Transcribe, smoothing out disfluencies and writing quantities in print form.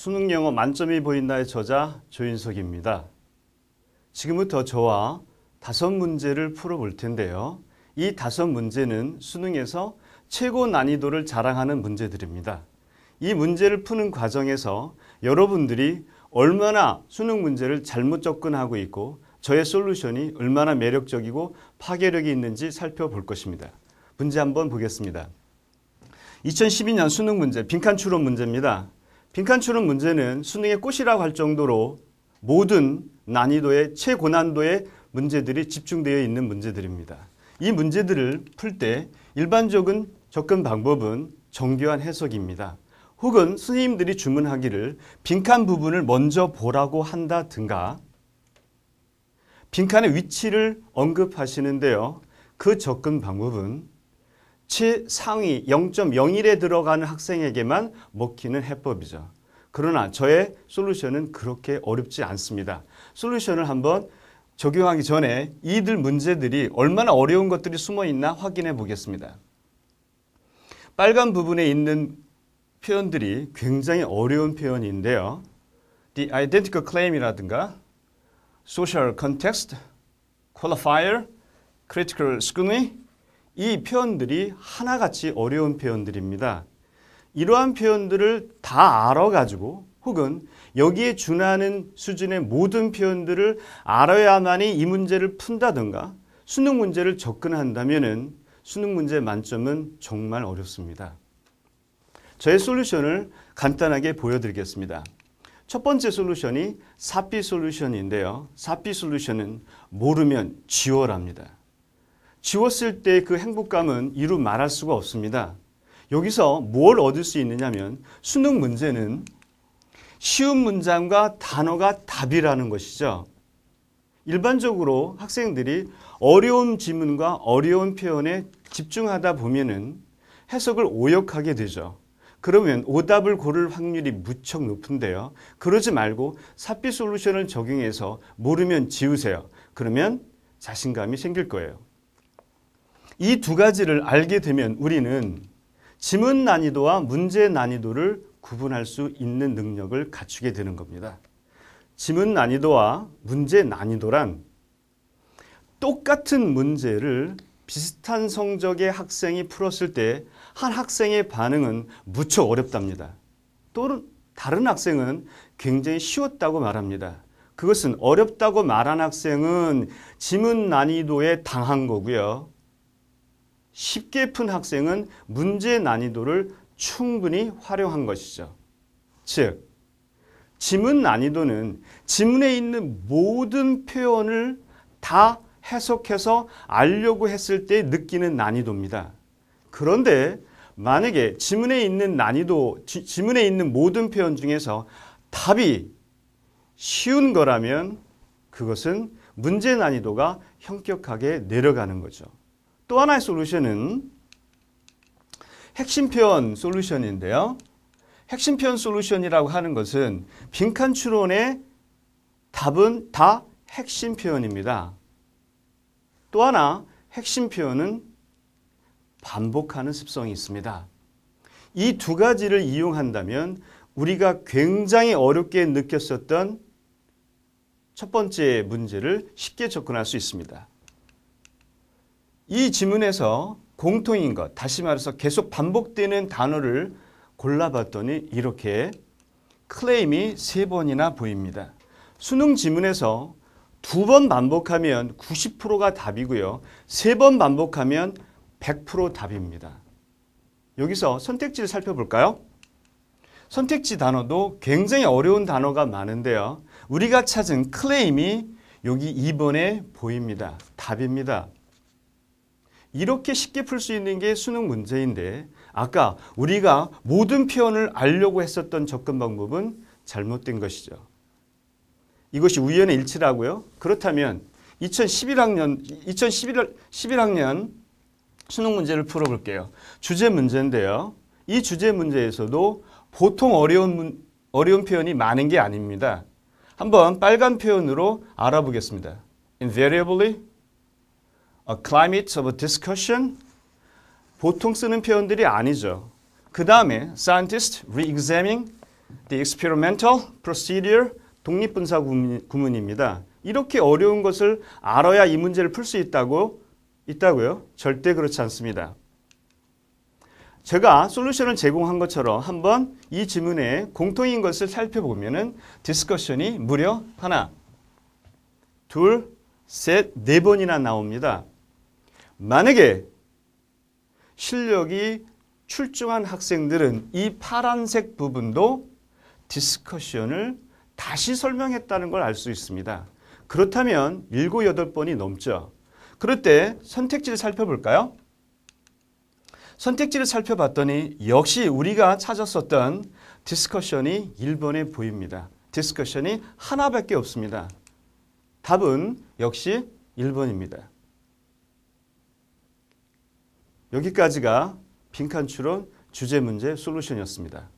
수능 영어 만점이 보인다의 저자 조인석입니다. 지금부터 저와 5문제를 풀어볼 텐데요. 이 5문제는 수능에서 최고 난이도를 자랑하는 문제들입니다. 이 문제를 푸는 과정에서 여러분들이 얼마나 수능 문제를 잘못 접근하고 있고 저의 솔루션이 얼마나 매력적이고 파괴력이 있는지 살펴볼 것입니다. 문제 한번 보겠습니다. 2012년 수능 문제, 빈칸 추론 문제입니다. 빈칸 추론 문제는 수능의 꽃이라고 할 정도로 모든 난이도의 최고난도의 문제들이 집중되어 있는 문제들입니다. 이 문제들을 풀 때 일반적인 접근 방법은 정교한 해석입니다. 혹은 선생님들이 주문하기를 빈칸 부분을 먼저 보라고 한다든가 빈칸의 위치를 언급하시는데요. 그 접근 방법은 최상위 0.01에 들어가는 학생에게만 먹히는 해법이죠. 그러나 저의 솔루션은 그렇게 어렵지 않습니다. 솔루션을 한번 적용하기 전에 이들 문제들이 얼마나 어려운 것들이 숨어 있나 확인해 보겠습니다. 빨간 부분에 있는 표현들이 굉장히 어려운 표현인데요. The identical claim이라든가 social context, qualifier, critical scrutiny 이 표현들이 하나같이 어려운 표현들입니다. 이러한 표현들을 다 알아가지고 혹은 여기에 준하는 수준의 모든 표현들을 알아야만이 이 문제를 푼다든가 수능 문제를 접근한다면 수능 문제 만점은 정말 어렵습니다. 저의 솔루션을 간단하게 보여드리겠습니다. 첫 번째 솔루션이 사피 솔루션인데요. 사피 솔루션은 모르면 지워랍니다. 지웠을 때 그 행복감은 이루 말할 수가 없습니다. 여기서 뭘 얻을 수 있느냐면 수능 문제는 쉬운 문장과 단어가 답이라는 것이죠. 일반적으로 학생들이 어려운 지문과 어려운 표현에 집중하다 보면은 해석을 오역하게 되죠. 그러면 오답을 고를 확률이 무척 높은데요. 그러지 말고 사피 솔루션을 적용해서 모르면 지우세요. 그러면 자신감이 생길 거예요. 이 두 가지를 알게 되면 우리는 지문 난이도와 문제 난이도를 구분할 수 있는 능력을 갖추게 되는 겁니다. 지문 난이도와 문제 난이도란 똑같은 문제를 비슷한 성적의 학생이 풀었을 때 한 학생의 반응은 무척 어렵답니다. 또 다른 학생은 굉장히 쉬웠다고 말합니다. 그것은 어렵다고 말한 학생은 지문 난이도에 당한 거고요. 쉽게 푼 학생은 문제 난이도를 충분히 활용한 것이죠. 즉, 지문 난이도는 지문에 있는 모든 표현을 다 해석해서 알려고 했을 때 느끼는 난이도입니다. 그런데 만약에 지문에 있는 난이도, 지문에 있는 모든 표현 중에서 답이 쉬운 거라면 그것은 문제 난이도가 현격하게 내려가는 거죠. 또 하나의 솔루션은 핵심 표현 솔루션인데요. 핵심 표현 솔루션이라고 하는 것은 빈칸 추론의 답은 다 핵심 표현입니다. 또 하나 핵심 표현은 반복하는 습성이 있습니다. 이 두 가지를 이용한다면 우리가 굉장히 어렵게 느꼈었던 첫 번째 문제를 쉽게 접근할 수 있습니다. 이 지문에서 공통인 것, 다시 말해서 계속 반복되는 단어를 골라봤더니 이렇게 클레임이 3번이나 보입니다. 수능 지문에서 2번 반복하면 90%가 답이고요. 3번 반복하면 100% 답입니다. 여기서 선택지를 살펴볼까요? 선택지 단어도 굉장히 어려운 단어가 많은데요. 우리가 찾은 클레임이 여기 2번에 보입니다. 답입니다. 이렇게 쉽게 풀 수 있는 게 수능 문제인데 아까 우리가 모든 표현을 알려고 했었던 접근 방법은 잘못된 것이죠. 이것이 우연의 일치라고요? 그렇다면 2011학년 수능 문제를 풀어볼게요. 주제 문제인데요. 이 주제 문제에서도 보통 어려운 표현이 많은 게 아닙니다. 한번 빨간 표현으로 알아보겠습니다. Invariably, a climate of discussion. 보통 쓰는 표현들이 아니죠. 그 다음에 scientists re-examining The experimental procedure 독립분사 구문입니다. 이렇게 어려운 것을 알아야 이 문제를 풀 수 있다고요? 절대 그렇지 않습니다. 제가 솔루션을 제공한 것처럼 한번 이 지문의 공통인 것을 살펴보면은 디스커션이 무려 하나, 둘, 셋, 네 번이나 나옵니다. 만약에 실력이 출중한 학생들은 이 파란색 부분도 디스커션을 다시 설명했다는 걸 알 수 있습니다. 그렇다면 7, 8번이 넘죠. 그럴 때 선택지를 살펴볼까요? 선택지를 살펴봤더니 역시 우리가 찾았었던 디스커션이 1번에 보입니다. 디스커션이 하나밖에 없습니다. 답은 역시 1번입니다. 여기까지가 빈칸 추론 주제 문제 솔루션이었습니다.